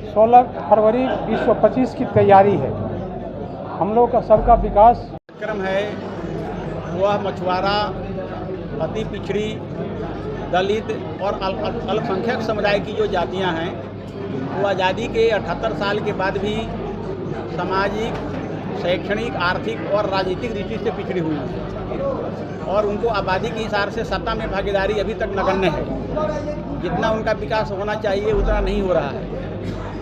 16 फरवरी 2025 की तैयारी है। हम लोग का सबका विकास कार्यक्रम है वह मछुआरा, अति पिछड़ी, दलित और अल्पसंख्यक समुदाय की जो जातियां हैं वो आज़ादी के 78 साल के बाद भी सामाजिक, शैक्षणिक, आर्थिक और राजनीतिक दृष्टि से पिछड़ी हुई हैं और उनको आबादी के हिसाब से सत्ता में भागीदारी अभी तक नगण्य है। जितना उनका विकास होना चाहिए उतना नहीं हो रहा है।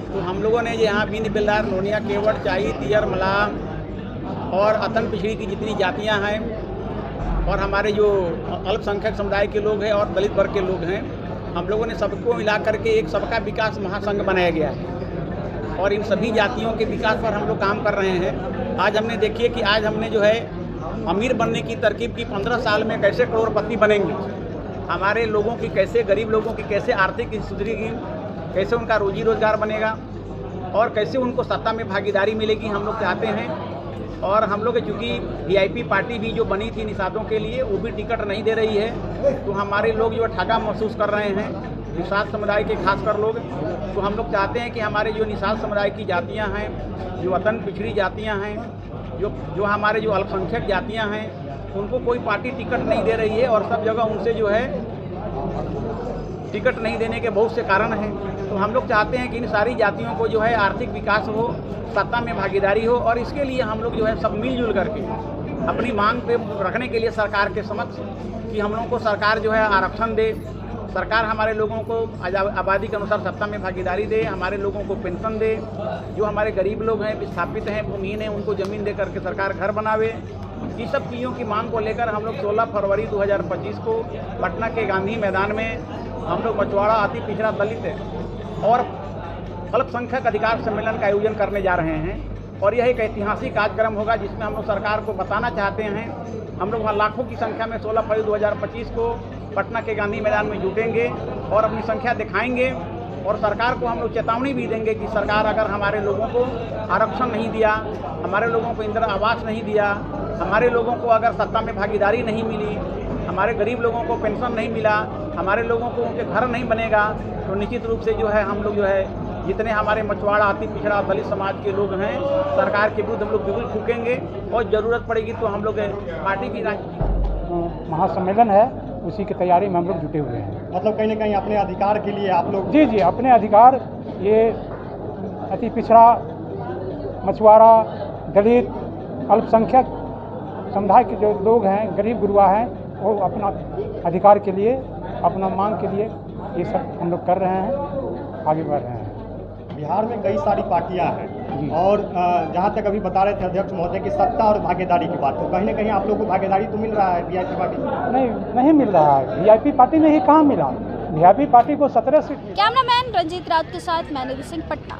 तो हम लोगों ने यहाँ बीन बेलदार, नोनिया, केवट, चाई, तियर, मलाह और अतन पिछड़ी की जितनी जातियाँ हैं और हमारे जो अल्पसंख्यक समुदाय के लोग हैं और दलित वर्ग के लोग हैं, हम लोगों ने सबको मिला करके एक सबका विकास महासंघ बनाया गया है और इन सभी जातियों के विकास पर हम लोग काम कर रहे हैं। आज हमने देखिए कि आज हमने जो है अमीर बनने की तरकीब की 15 साल में कैसे करोड़पति बनेंगे, हमारे लोगों की कैसे, गरीब लोगों की कैसे आर्थिक स्थिति सुधरेगी, कैसे उनका रोजी रोजगार बनेगा और कैसे उनको सत्ता में भागीदारी मिलेगी, हम लोग चाहते हैं। और हम लोग चूँकि वीआईपी पार्टी भी जो बनी थी निषादों के लिए वो भी टिकट नहीं दे रही है, तो हमारे लोग जो ठगा महसूस कर रहे हैं, निषाद समुदाय के खासकर लोग। तो हम लोग चाहते हैं कि हमारे जो निषाद समुदाय की जातियां हैं, जो वतन पिछड़ी जातियां हैं, जो हमारे जो अल्पसंख्यक जातियां हैं, उनको कोई पार्टी टिकट नहीं दे रही है और सब जगह उनसे जो है टिकट नहीं देने के बहुत से कारण हैं। तो हम लोग चाहते हैं कि इन सारी जातियों को जो है आर्थिक विकास हो, सत्ता में भागीदारी हो और इसके लिए हम लोग जो है सब मिलजुल करके अपनी मांग पे रखने के लिए सरकार के समक्ष कि हम लोगों को सरकार जो है आरक्षण दे, सरकार हमारे लोगों को आबादी के अनुसार सत्ता में भागीदारी दे, हमारे लोगों को पेंशन दे, जो हमारे गरीब लोग हैं, विस्थापित हैं, भूमिहीन हैं, उनको ज़मीन दे करके सरकार घर बनावे। इस सब चीज़ों की मांग को लेकर हम लोग 16 फरवरी 2025 को पटना के गांधी मैदान में हम लोग मछुआरा, अति पिछड़ा, दलित और अल्पसंख्यक अधिकार सम्मेलन का आयोजन करने जा रहे हैं और यह एक ऐतिहासिक कार्यक्रम होगा जिसमें हम लोग सरकार को बताना चाहते हैं। हम लोग वहाँ लाखों की संख्या में 16 फरवरी 2025 को पटना के गांधी मैदान में जुटेंगे और अपनी संख्या दिखाएंगे और सरकार को हम लोग चेतावनी भी देंगे कि सरकार अगर हमारे लोगों को आरक्षण नहीं दिया, हमारे लोगों को इंदिरा आवास नहीं दिया, हमारे लोगों को अगर सत्ता में भागीदारी नहीं मिली, हमारे गरीब लोगों को पेंशन नहीं मिला, हमारे लोगों को उनके घर नहीं बनेगा, तो निश्चित रूप से जो है हम लोग जो है जितने हमारे मछुआरा, अति पिछड़ा, दलित समाज के लोग हैं, सरकार के विरुद्ध हम लोग बिल्कुल फूकेंगे और ज़रूरत पड़ेगी तो हम लोग पार्टी की महासम्मेलन है, उसी की तैयारी में हम लोग जुटे हुए हैं। मतलब कहीं ना कहीं अपने अधिकार के लिए आप लोग? जी, अपने अधिकार, ये अति पिछड़ा, मछुआरा, दलित, अल्पसंख्यक समुदाय के जो लोग हैं, गरीब गुरुआ हैं, वो अपना अधिकार के लिए, अपना मांग के लिए ये सब हम लोग कर रहे हैं, आगे बढ़ रहे हैं। बिहार में कई सारी पार्टियां हैं और जहां तक अभी बता रहे थे अध्यक्ष महोदय की सत्ता और भागीदारी की बात, तो कहीं ना कहीं आप लोगों को भागीदारी तो मिल रहा है वीआईपी पार्टी? नहीं मिल रहा है। वीआईपी पार्टी में ही कहाँ मिला? वीआईपी पार्टी को 17 सीट। कैमरामैन रंजीत राउत के साथ मैं निधि सिंह, पटना।